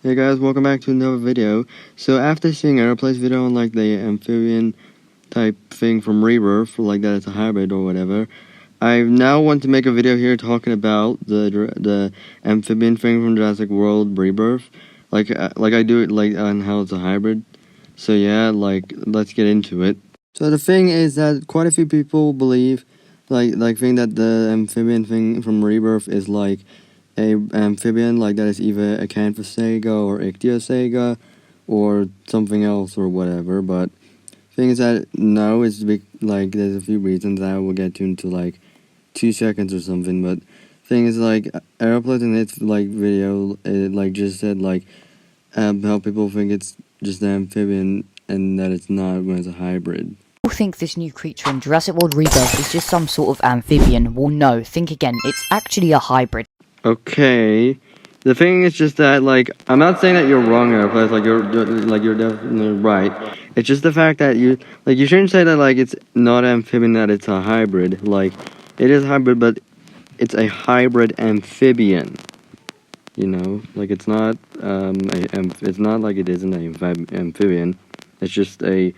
Hey guys, welcome back to another video. So after seeing Aeroplay's video on like the amphibian type thing from Rebirth, like that it's a hybrid or whatever, I now want to make a video here talking about the amphibian thing from Jurassic World Rebirth, like I do it like on how it's a hybrid. So yeah, like let's get into it. So the thing is that quite a few people believe, think that the amphibian thing from Rebirth is like a amphibian, like that is either a Canthosega or Ichthyosega or something else or whatever. But thing is that no, it's like there's a few reasons that I will get to into like 2 seconds or something. But thing is like Aeroplan in its like video, it like just said like how people think it's just an amphibian and that it's not when it's a hybrid. People think this new creature in Jurassic World Rebirth is just some sort of amphibian. Well, no, think again, it's actually a hybrid. Okay, the thing is just that, like, I'm not saying that you're wrong, Airplanes, you're definitely right. It's just the fact that you shouldn't say that, like, it's not amphibian, that it's a hybrid. Like, it is hybrid, but it's a hybrid amphibian. You know, like, it's not, it's not like it isn't an amphibian. It's just a,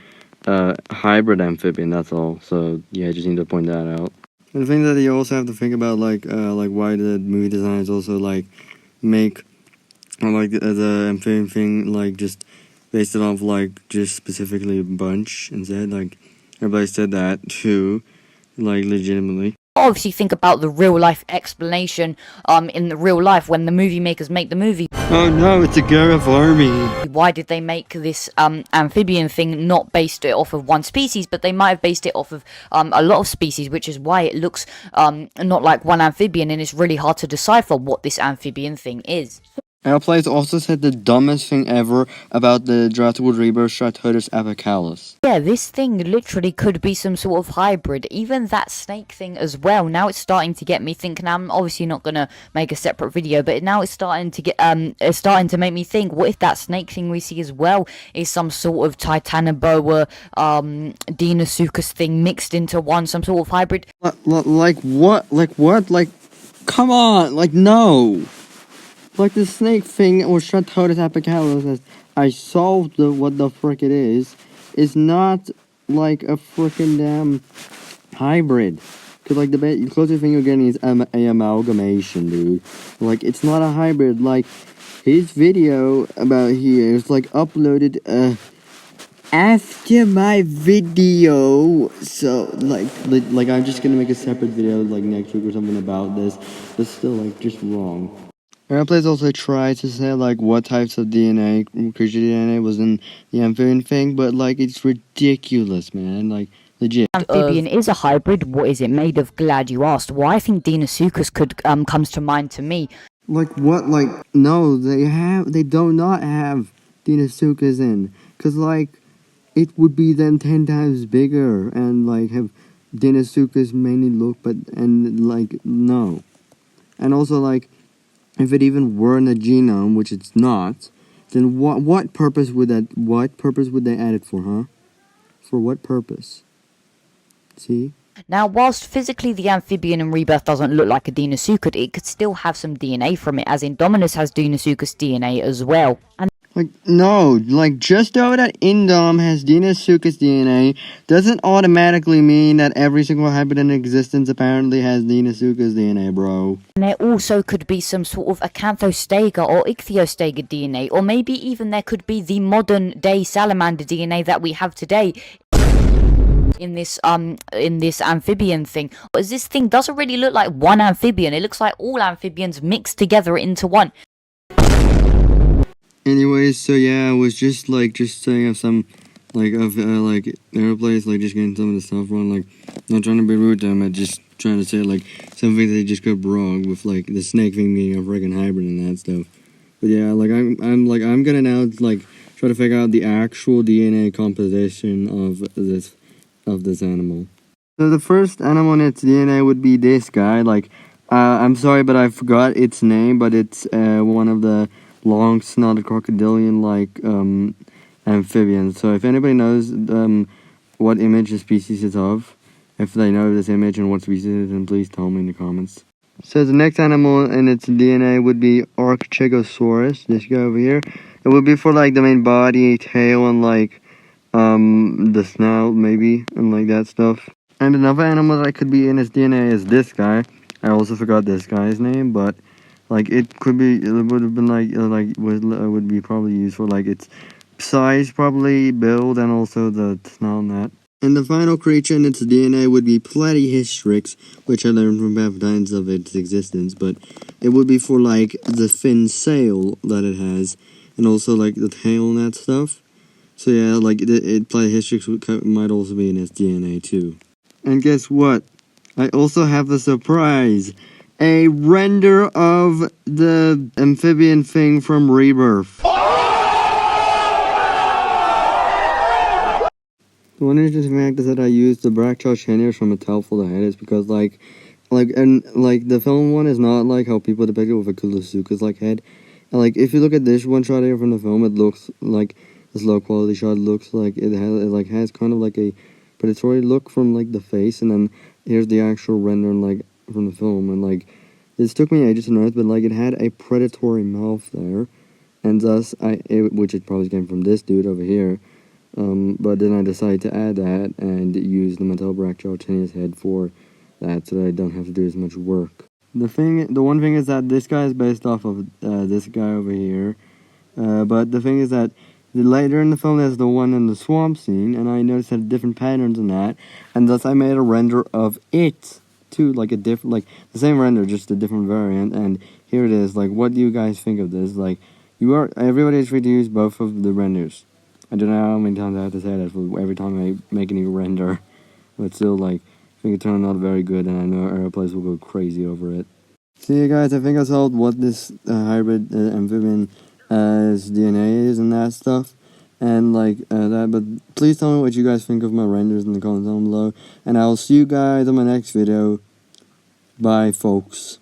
hybrid amphibian, that's all. So, yeah, I just need to point that out. And the thing that you also have to think about, like why the movie designers also like make the amphibian thing like just based it off like just specifically a bunch instead. Like everybody said that too, like legitimately. Obviously think about the real life explanation in the real life when the movie makers make the movie. Oh no, it's a Gareth army. Why did they make this amphibian thing not based it off of one species, but they might have based it off of a lot of species, which is why it looks not like one amphibian, and it's really hard to decipher what this amphibian thing is. Airplanes also said the dumbest thing ever about the Jurassic World Rebirth Stratodus apicalis. Yeah, this thing literally could be some sort of hybrid. Even that snake thing as well. Now it's starting to get me thinking. I'm obviously not gonna make a separate video, but now it's starting to get it's starting to make me think. What if that snake thing we see as well is some sort of Titanoboa, Deinosuchus thing mixed into one, some sort of hybrid? Like what? Like what? Like, come on! Like no! Like the snake thing or Stratodus apicalis, as I solved what the frick it is not like a frickin' damn hybrid. Cause like the closest thing you're getting is a amalgamation, dude. Like it's not a hybrid. Like his video about here is like uploaded after my video. So like I'm just gonna make a separate video like next week or something about this. But still like just wrong. Airplanes also tried to say like what types of DNA, creature DNA was in the amphibian thing, but like it's ridiculous, man. Like legit. Amphibian is a hybrid. What is it made of? Glad you asked. Why I think Deinosuchus comes to mind to me. Like what? Like no, they do not have Deinosuchus in, cause like it would be then 10 times bigger and like have Deinosuchus mainly look, and like no, and also like. If it even were in the genome, which it's not, then what purpose would they add it for, huh? For what purpose? See? Now, whilst physically the amphibian in Rebirth doesn't look like a Deinosuchus, it could still have some DNA from it, as Indominus has Deinosuchus DNA as well. And like, no, like, just though that Indom has Deinosuchus DNA doesn't automatically mean that every single hybrid in existence apparently has Deinosuchus DNA, bro. there also could be some sort of Acanthostega or Ichthyostega DNA, or maybe even there could be the modern day salamander DNA that we have today in this amphibian thing. As this thing doesn't really look like one amphibian, it looks like all amphibians mixed together into one. Anyways, so yeah, I was just saying of some airplanes, like just getting some of the stuff wrong, like not trying to be rude to them, I'm just trying to say like some things they just got wrong with like the snake thing being a friggin' hybrid and that stuff. But yeah, like I'm gonna now like try to figure out the actual DNA composition of this animal. So the first animal in its DNA would be this guy. Like I'm sorry, but I forgot its name, but it's one of the long snouted crocodilian like amphibians. So if anybody knows what image the species is of, if they know this image and what species it is, then please tell me in the comments. So the next animal in its DNA would be Archegosaurus, this guy over here. It would be for like the main body, tail, and like the snout maybe, and like that stuff. And another animal that could be in its DNA is this guy. I also forgot this guy's name, but like it could be, it would have been would be probably used for like its size, probably build, and also the snout and that. And the final creature in its DNA would be Platyhystrix, which I learned from Baptines of its existence, but it would be for like the fin sail that it has, and also like the tail and that stuff. So yeah, like Platyhystrix might also be in its DNA too. And guess what? I also have a surprise. A render of the amphibian thing from Rebirth. The one interesting fact is that I used the Bractjaw Cheniers from a tail for the head is because like the film one is not like how people depict it with a Kulosuka's like head. And like if you look at this one shot here from the film, it looks like this low quality shot looks like it has kind of like a predatory look from like the face, and then here's the actual render like from the film, and like this took me ages to notice, but like it had a predatory mouth there, and thus which it probably came from this dude over here. But then I decided to add that and use the Mattel Bractjaw Cheniers head for that, so that I don't have to do as much work. The one thing is that this guy is based off of this guy over here, but the thing is that later in the film there's the one in the swamp scene, and I noticed that different patterns in that, and thus I made a render of it too, like a different, like the same render, just a different variant. And here it is. Like, what do you guys think of this? Like, everybody is free to use both of the renders. I don't know how many times I have to say that for every time I make a new render, but still, like, I think it turned out very good, and I know Aeroplace will go crazy over it. So yeah, guys, I think I solved what this hybrid amphibian DNA is and that stuff, and like that. But please tell me what you guys think of my renders in the comments down below, and I'll see you guys on my next video. Bye, folks.